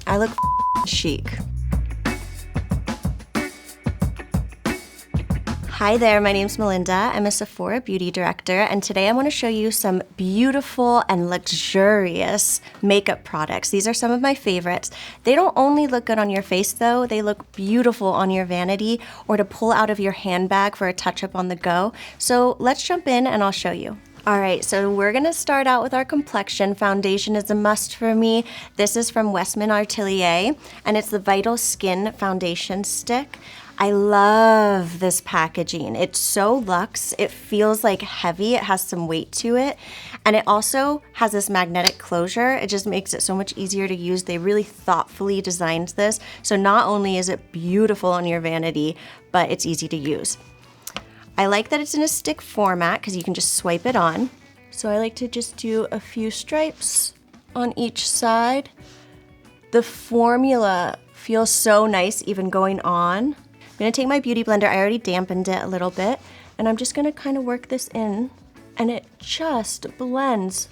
I look chic. Hi there, my name's Melinda. I'm a Sephora beauty director, and today I want to show you some beautiful and luxurious makeup products. These are some of my favorites. They don't only look good on your face though, they look beautiful on your vanity or to pull out of your handbag for a touch-up on the go. So let's jump in and I'll show you. Alright, so we're going to start out with our complexion. Foundation is a must for me. This is from WESTMAN ATELIER, and it's the Vital Skin Foundation Stick. I love this packaging. It's so luxe. It feels like heavy. It has some weight to it. And it also has this magnetic closure. It just makes it so much easier to use. They really thoughtfully designed this. So not only is it beautiful on your vanity, but it's easy to use. I like that it's in a stick format because you can just swipe it on. So I like to just do a few stripes on each side. The formula feels so nice even going on. I'm gonna take my beauty blender, I already dampened it a little bit, and I'm just gonna kind of work this in, and it just blends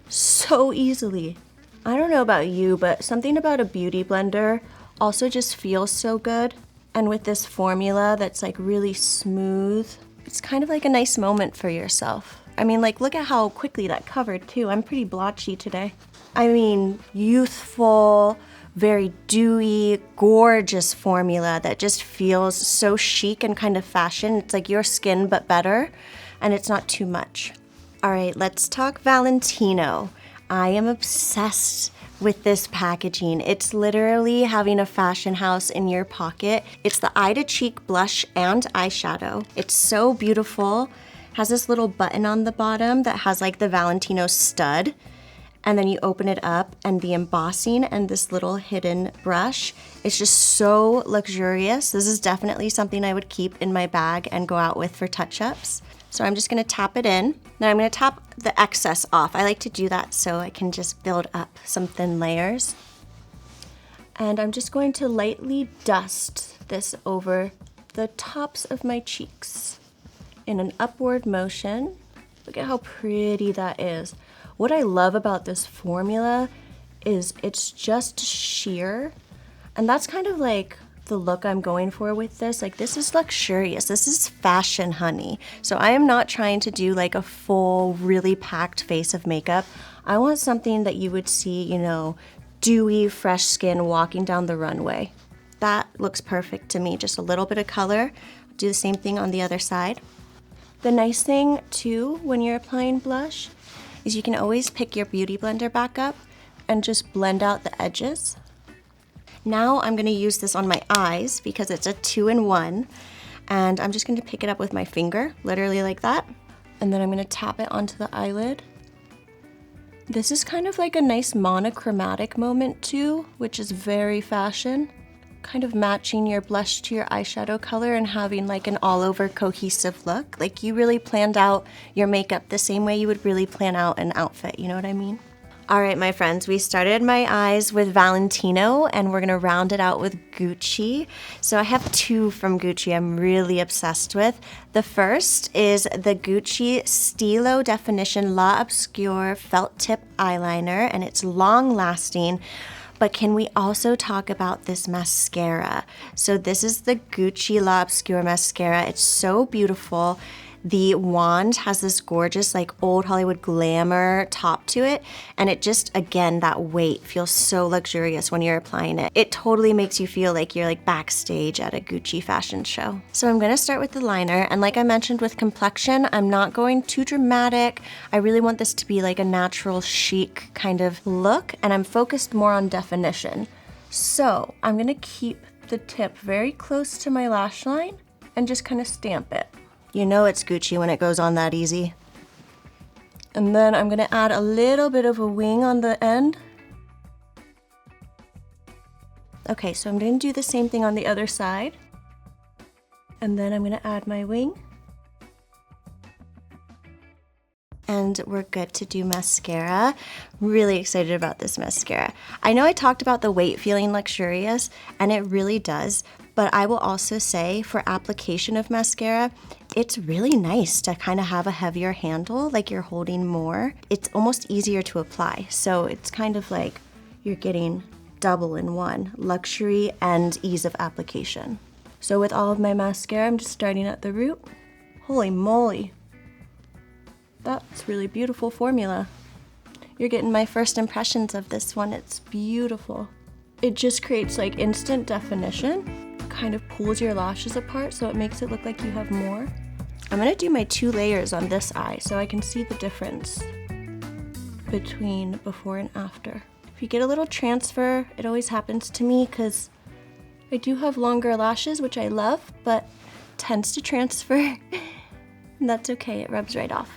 so easily. I don't know about you, but something about a beauty blender also just feels so good. And with this formula that's like really smooth, it's kind of like a nice moment for yourself. I mean, like, look at how quickly that covered too. I'm pretty blotchy today. I mean, youthful, very dewy, gorgeous formula that just feels so chic and kind of fashion. It's like your skin, but better, and it's not too much. All right, let's talk Valentino. I am obsessed with this packaging. It's literally having a fashion house in your pocket. It's the Eye to Cheek blush and eyeshadow. It's so beautiful. Has this little button on the bottom that has like the Valentino stud. And then you open it up and the embossing and this little hidden brush, it's just so luxurious. This is definitely something I would keep in my bag and go out with for touch-ups. So I'm just gonna tap it in. Now I'm gonna tap the excess off. I like to do that so I can just build up some thin layers. And I'm just going to lightly dust this over the tops of my cheeks in an upward motion. Look at how pretty that is. What I love about this formula is it's just sheer, and that's kind of like the look I'm going for with this. Like, this is luxurious. This is fashion, honey. So I am not trying to do like a full, really packed face of makeup. I want something that you would see, you know, dewy, fresh skin walking down the runway. That looks perfect to me. Just a little bit of color. Do the same thing on the other side. The nice thing too, when you're applying blush, is you can always pick your beauty blender back up and just blend out the edges. Now I'm gonna use this on my eyes because it's a 2-in-1, and I'm just gonna pick it up with my finger, literally like that, and then I'm gonna tap it onto the eyelid. This is kind of like a nice monochromatic moment too, which is very fashion. Kind of matching your blush to your eyeshadow color and having like an all-over cohesive look. Like you really planned out your makeup the same way you would really plan out an outfit, you know what I mean? All right, my friends, we started my eyes with Valentino and we're gonna round it out with Gucci. So I have two from Gucci I'm really obsessed with. The first is the Gucci Stilo Definition La Obscure Felt Tip Eyeliner, and it's long lasting. But can we also talk about this mascara? So this is the Gucci La Obscure mascara. It's so beautiful. The wand has this gorgeous like old Hollywood glamour top to it, and it just, again, that weight feels so luxurious when you're applying it. It totally makes you feel like you're like backstage at a Gucci fashion show. So I'm gonna start with the liner, and like I mentioned with complexion, I'm not going too dramatic. I really want this to be like a natural chic kind of look, and I'm focused more on definition. So I'm gonna keep the tip very close to my lash line and just kind of stamp it. You know it's Gucci when it goes on that easy. And then I'm gonna add a little bit of a wing on the end. Okay, so I'm gonna do the same thing on the other side. And then I'm gonna add my wing. And we're good to do mascara. Really excited about this mascara. I know I talked about the weight feeling luxurious, and it really does, but I will also say for application of mascara, it's really nice to kind of have a heavier handle, like you're holding more. It's almost easier to apply, so it's kind of like you're getting double in one, luxury and ease of application. So with all of my mascara, I'm just starting at the root. Holy moly. That's really beautiful formula. You're getting my first impressions of this one. It's beautiful. It just creates like instant definition, kind of pulls your lashes apart so it makes it look like you have more. I'm gonna do my 2 layers on this eye so I can see the difference between before and after. If you get a little transfer, it always happens to me because I do have longer lashes, which I love, but tends to transfer. And that's okay, it rubs right off.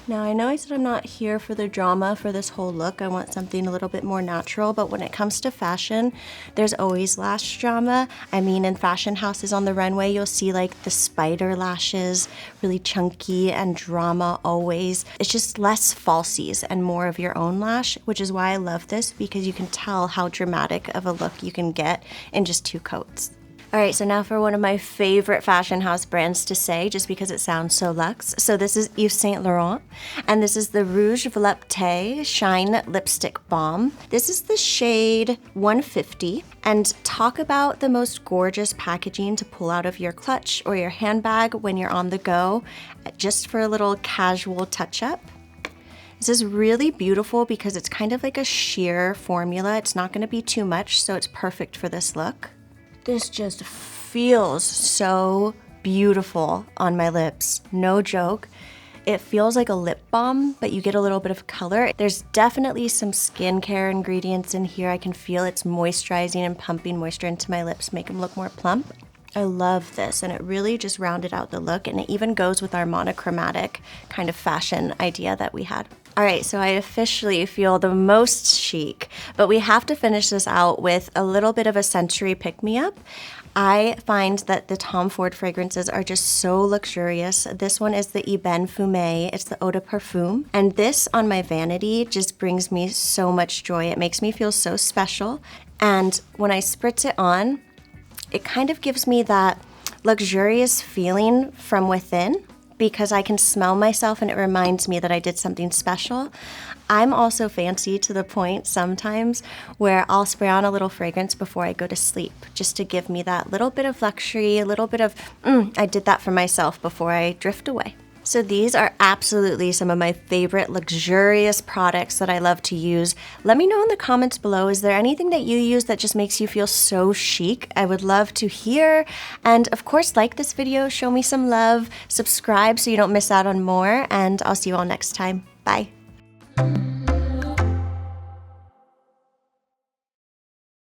Now I know I said I'm not here for the drama for this whole look. I want something a little bit more natural, but when it comes to fashion, there's always lash drama. I mean, in fashion houses on the runway, you'll see like the spider lashes, really chunky and drama always. It's just less falsies and more of your own lash, which is why I love this, because you can tell how dramatic of a look you can get in just 2 coats. All right, so now for one of my favorite fashion house brands to say, just because it sounds so luxe. So this is Yves Saint Laurent, and this is the Rouge Volupté Shine Lipstick Balm. This is the shade 150, and talk about the most gorgeous packaging to pull out of your clutch or your handbag when you're on the go, just for a little casual touch-up. This is really beautiful because it's kind of like a sheer formula. It's not gonna be too much, so it's perfect for this look. This just feels so beautiful on my lips, no joke. It feels like a lip balm, but you get a little bit of color. There's definitely some skincare ingredients in here. I can feel it's moisturizing and pumping moisture into my lips, make them look more plump. I love this, and it really just rounded out the look, and it even goes with our monochromatic kind of fashion idea that we had. All right, so I officially feel the most chic, but we have to finish this out with a little bit of a sensory pick-me-up. I find that the Tom Ford fragrances are just so luxurious. This one is the Ebene Fumé. It's the Eau de Parfum. And this on my vanity just brings me so much joy. It makes me feel so special. And when I spritz it on, it kind of gives me that luxurious feeling from within, because I can smell myself and it reminds me that I did something special. I'm also fancy to the point sometimes where I'll spray on a little fragrance before I go to sleep, just to give me that little bit of luxury, a little bit of, I did that for myself before I drift away. So these are absolutely some of my favorite luxurious products that I love to use. Let me know in the comments below, is there anything that you use that just makes you feel so chic? I would love to hear. And of course, like this video, show me some love, subscribe so you don't miss out on more, and I'll see you all next time. Bye.